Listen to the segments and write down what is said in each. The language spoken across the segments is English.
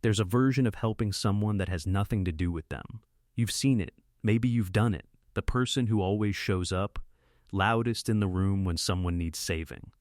There's a version of helping someone that has nothing to do with them. You've seen it. Maybe you've done it. The person who always shows up, loudest in the room when someone needs saving.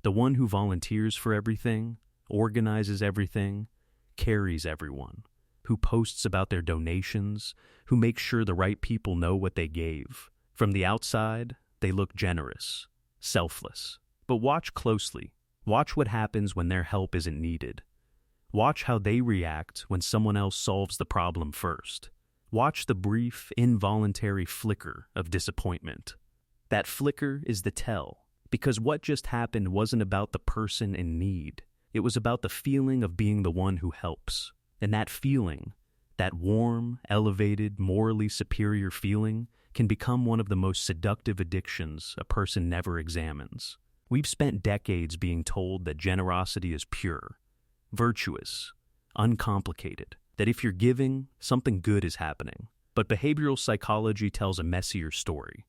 The one who volunteers for everything, organizes everything, carries everyone, who posts about their donations, who makes sure the right people know what they gave. From the outside, they look generous, selfless. But watch closely. Watch what happens when their help isn't needed. Watch how they react when someone else solves the problem first. Watch the brief, involuntary flicker of disappointment. That flicker is the tell, because what just happened wasn't about the person in need. It was about the feeling of being the one who helps. And that feeling, that warm, elevated, morally superior feeling, can become one of the most seductive addictions a person never examines. We've spent decades being told that generosity is pure, virtuous, uncomplicated, that if you're giving, something good is happening. But behavioral psychology tells a messier story.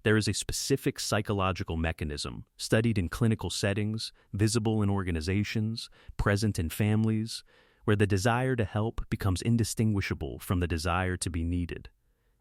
There is a specific psychological mechanism studied in clinical settings, visible in organizations, present in families, where the desire to help becomes indistinguishable from the desire to be needed,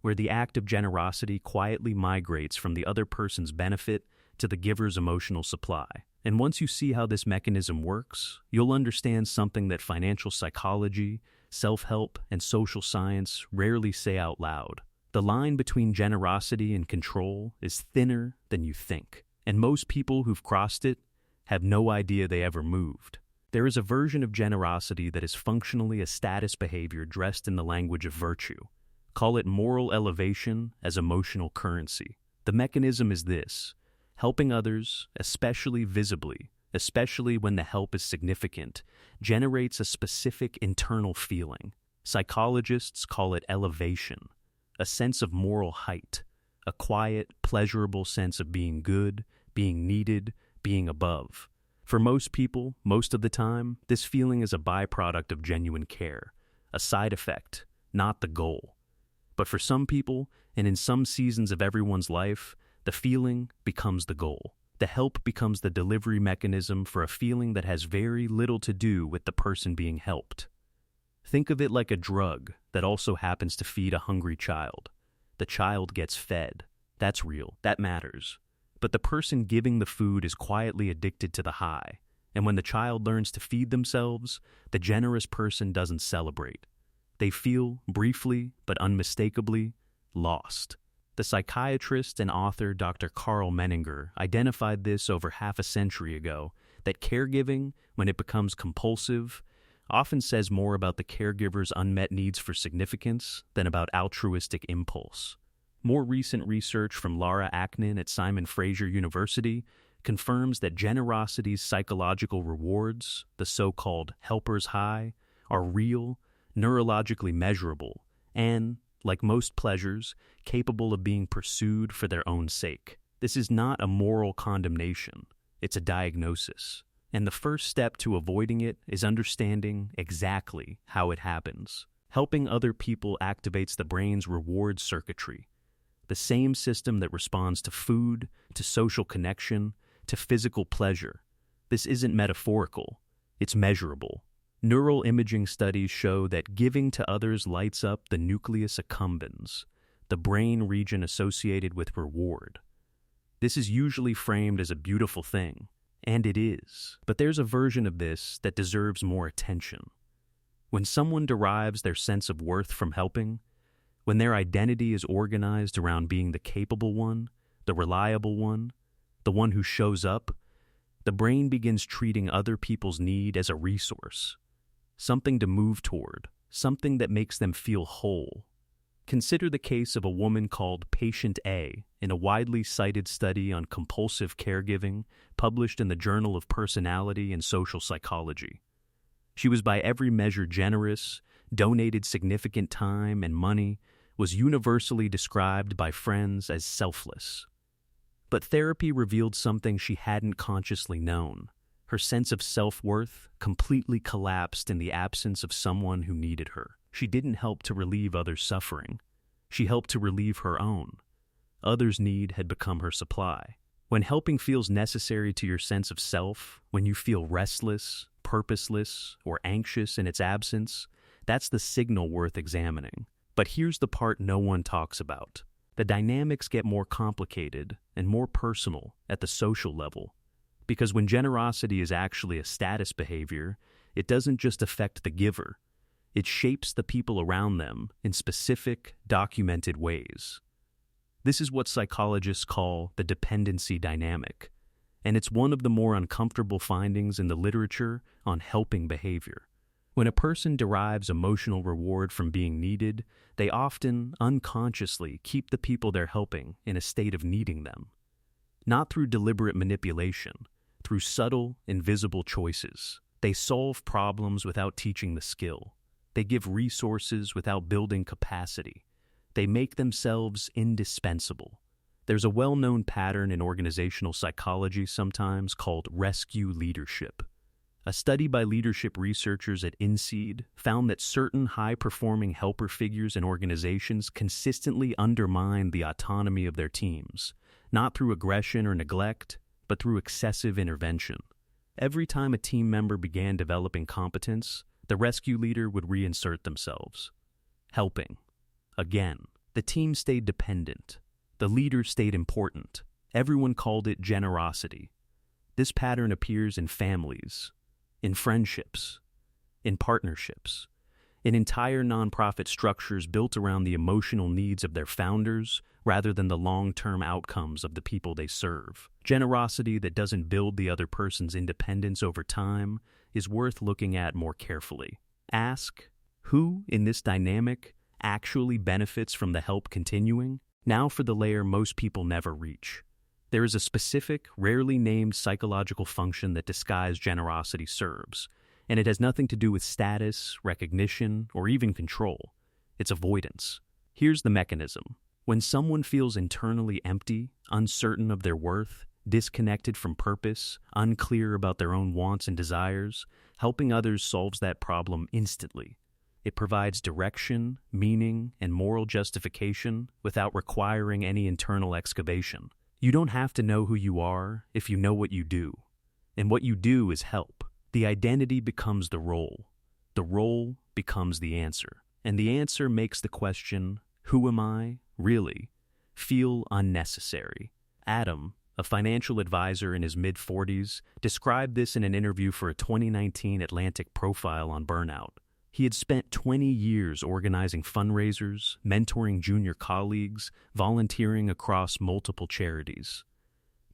where the act of generosity quietly migrates from the other person's benefit to the giver's emotional supply. And once you see how this mechanism works, you'll understand something that financial psychology, self-help, and social science rarely say out loud. The line between generosity and control is thinner than you think, and most people who've crossed it have no idea they ever moved. There is a version of generosity that is functionally a status behavior dressed in the language of virtue. Call it moral elevation as emotional currency. The mechanism is this: helping others, especially visibly, especially when the help is significant, generates a specific internal feeling. Psychologists call it elevation, a sense of moral height, a quiet, pleasurable sense of being good, being needed, being above. For most people, most of the time, this feeling is a byproduct of genuine care, a side effect, not the goal. But for some people, and in some seasons of everyone's life, the feeling becomes the goal. The help becomes the delivery mechanism for a feeling that has very little to do with the person being helped. Think of it like a drug that also happens to feed a hungry child. The child gets fed. That's real. That matters. But the person giving the food is quietly addicted to the high. And when the child learns to feed themselves, the generous person doesn't celebrate. They feel, briefly but unmistakably, lost. The psychiatrist and author Dr. Carl Menninger identified this over half a century ago, that caregiving, when it becomes compulsive, often says more about the caregiver's unmet needs for significance than about altruistic impulse. More recent research from Laura Aknin at Simon Fraser University confirms that generosity's psychological rewards, the so-called helper's high, are real, neurologically measurable, and, like most pleasures, capable of being pursued for their own sake. This is not a moral condemnation, it's a diagnosis. And the first step to avoiding it is understanding exactly how it happens. Helping other people activates the brain's reward circuitry, the same system that responds to food, to social connection, to physical pleasure. This isn't metaphorical, it's measurable. Neural imaging studies show that giving to others lights up the nucleus accumbens, the brain region associated with reward. This is usually framed as a beautiful thing, and it is. But there's a version of this that deserves more attention. When someone derives their sense of worth from helping, when their identity is organized around being the capable one, the reliable one, the one who shows up, the brain begins treating other people's need as a resource, something to move toward, something that makes them feel whole. Consider the case of a woman called Patient A in a widely cited study on compulsive caregiving published in the Journal of Personality and Social Psychology. She was by every measure generous, donated significant time and money, was universally described by friends as selfless. But therapy revealed something she hadn't consciously known. Her sense of self-worth completely collapsed in the absence of someone who needed her. She didn't help to relieve others' suffering. She helped to relieve her own. Others' need had become her supply. When helping feels necessary to your sense of self, when you feel restless, purposeless, or anxious in its absence, that's the signal worth examining. But here's the part no one talks about. The dynamics get more complicated and more personal at the social level. Because when generosity is actually a status behavior, it doesn't just affect the giver. It shapes the people around them in specific, documented ways. This is what psychologists call the dependency dynamic, and it's one of the more uncomfortable findings in the literature on helping behavior. When a person derives emotional reward from being needed, they often, unconsciously, keep the people they're helping in a state of needing them. Not through deliberate manipulation, through subtle, invisible choices. They solve problems without teaching the skill. They give resources without building capacity. They make themselves indispensable. There's a well-known pattern in organizational psychology sometimes called rescue leadership. A study by leadership researchers at INSEAD found that certain high-performing helper figures in organizations consistently undermine the autonomy of their teams, not through aggression or neglect, but through excessive intervention. Every time a team member began developing competence, the rescue leader would reinsert themselves. Helping. Again, the team stayed dependent. The leader stayed important. Everyone called it generosity. This pattern appears in families, in friendships, in partnerships, in entire nonprofit structures built around the emotional needs of their founders rather than the long-term outcomes of the people they serve. Generosity that doesn't build the other person's independence over time is worth looking at more carefully. Ask, who in this dynamic actually benefits from the help continuing? Now for the layer most people never reach. There is a specific, rarely named psychological function that disguised generosity serves, and it has nothing to do with status, recognition, or even control. It's avoidance. Here's the mechanism. When someone feels internally empty, uncertain of their worth, disconnected from purpose, unclear about their own wants and desires, helping others solves that problem instantly. It provides direction, meaning, and moral justification without requiring any internal excavation. You don't have to know who you are if you know what you do. And what you do is help. The identity becomes the role. The role becomes the answer. And the answer makes the question, who am I, really, feel unnecessary. Adam, a financial advisor in his mid-40s, described this in an interview for a 2019 Atlantic profile on burnout. He had spent 20 years organizing fundraisers, mentoring junior colleagues, volunteering across multiple charities.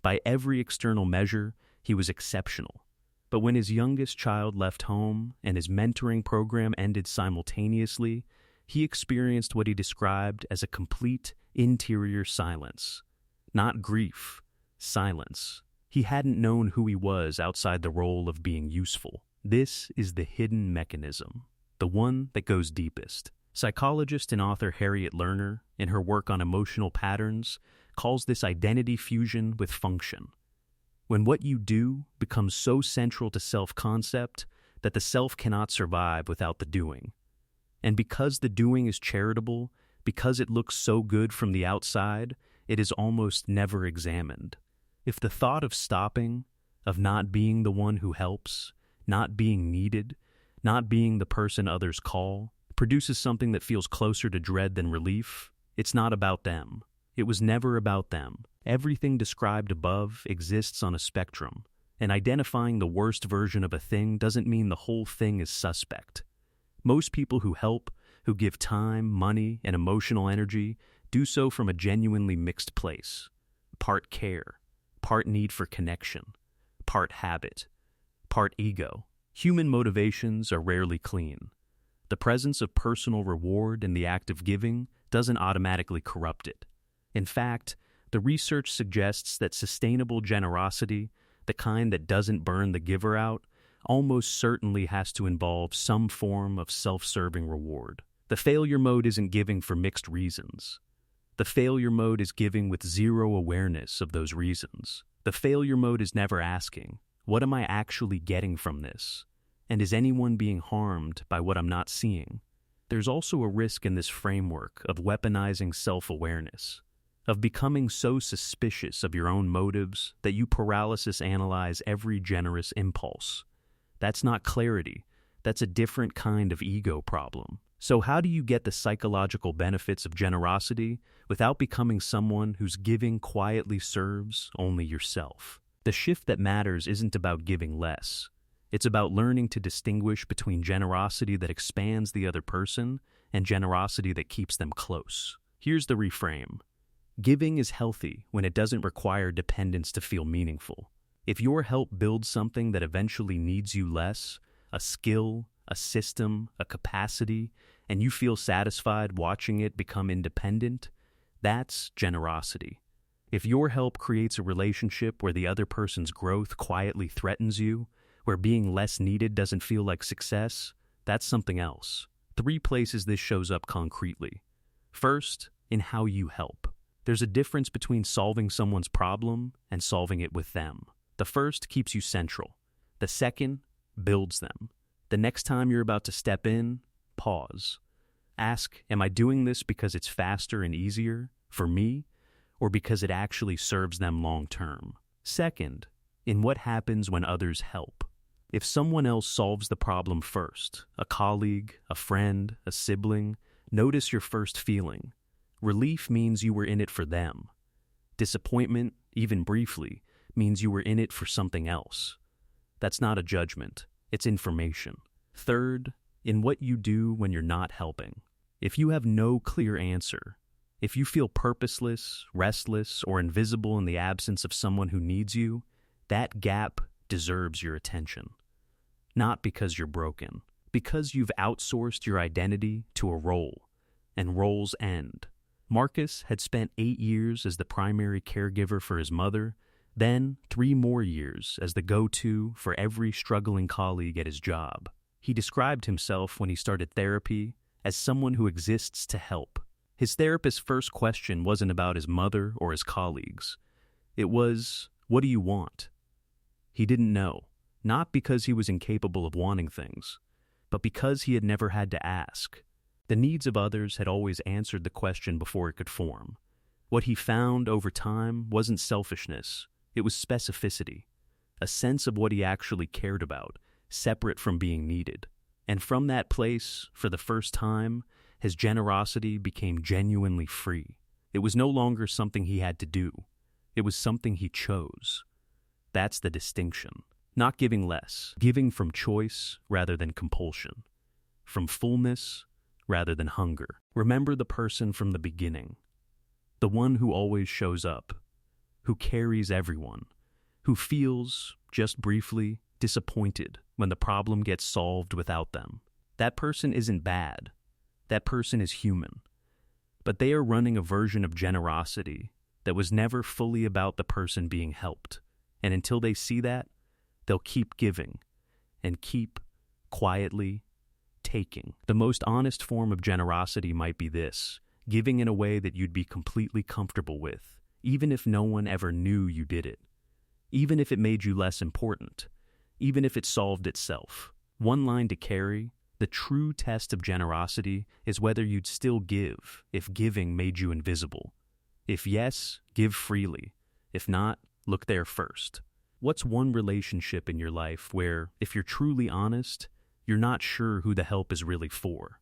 By every external measure, he was exceptional. But when his youngest child left home and his mentoring program ended simultaneously, he experienced what he described as a complete interior silence. Not grief, silence. He hadn't known who he was outside the role of being useful. This is the hidden mechanism. The one that goes deepest. Psychologist and author Harriet Lerner, in her work on emotional patterns, calls this identity fusion with function. When what you do becomes so central to self-concept that the self cannot survive without the doing. And because the doing is charitable, because it looks so good from the outside, it is almost never examined. If the thought of stopping, of not being the one who helps, not being needed, not being the person others call, produces something that feels closer to dread than relief, it's not about them. It was never about them. Everything described above exists on a spectrum, and identifying the worst version of a thing doesn't mean the whole thing is suspect. Most people who help, who give time, money, and emotional energy, do so from a genuinely mixed place. Part care, part need for connection, part habit, part ego. Human motivations are rarely clean. The presence of personal reward in the act of giving doesn't automatically corrupt it. In fact, the research suggests that sustainable generosity, the kind that doesn't burn the giver out, almost certainly has to involve some form of self-serving reward. The failure mode isn't giving for mixed reasons. The failure mode is giving with zero awareness of those reasons. The failure mode is never asking, what am I actually getting from this? And is anyone being harmed by what I'm not seeing? There's also a risk in this framework of weaponizing self-awareness. of becoming so suspicious of your own motives that you paralysis analyze every generous impulse. That's not clarity. That's a different kind of ego problem. So how do you get the psychological benefits of generosity without becoming someone whose giving quietly serves only yourself? The shift that matters isn't about giving less. It's about learning to distinguish between generosity that expands the other person and generosity that keeps them close. Here's the reframe. Giving is healthy when it doesn't require dependence to feel meaningful. If your help builds something that eventually needs you less, a skill, a system, a capacity, and you feel satisfied watching it become independent, that's generosity. If your help creates a relationship where the other person's growth quietly threatens you, where being less needed doesn't feel like success, that's something else. 3 places this shows up concretely. First, in how you help. There's a difference between solving someone's problem and solving it with them. The first keeps you central. The second builds them. The next time you're about to step in, pause. Ask, am I doing this because it's faster and easier for me, or because it actually serves them long term? Second, in what happens when others help. If someone else solves the problem first, a colleague, a friend, a sibling, notice your first feeling. Relief means you were in it for them. Disappointment, even briefly, means you were in it for something else. That's not a judgment. It's information. Third, in what you do when you're not helping. If you have no clear answer, if you feel purposeless, restless, or invisible in the absence of someone who needs you, that gap deserves your attention. Not because you're broken, because you've outsourced your identity to a role, and roles end. Marcus had spent 8 years as the primary caregiver for his mother, then 3 more years as the go-to for every struggling colleague at his job. He described himself when he started therapy as someone who exists to help. His therapist's first question wasn't about his mother or his colleagues. It was, what do you want? He didn't know, not because he was incapable of wanting things, but because he had never had to ask. The needs of others had always answered the question before it could form. What he found over time wasn't selfishness, it was specificity, a sense of what he actually cared about, separate from being needed. And from that place, for the first time, his generosity became genuinely free. It was no longer something he had to do. It was something he chose. That's the distinction. Not giving less, giving from choice rather than compulsion, from fullness rather than hunger. Remember the person from the beginning, the one who always shows up, who carries everyone, who feels, just briefly, disappointed when the problem gets solved without them. That person isn't bad. That person is human. But they are running a version of generosity that was never fully about the person being helped. And until they see that, they'll keep giving and keep quietly taking. The most honest form of generosity might be this: giving in a way that you'd be completely comfortable with, even if no one ever knew you did it, even if it made you less important, even if it solved itself. One line to carry: the true test of generosity is whether you'd still give if giving made you invisible. If yes, give freely. If not, look there first. What's one relationship in your life where, if you're truly honest, you're not sure who the help is really for?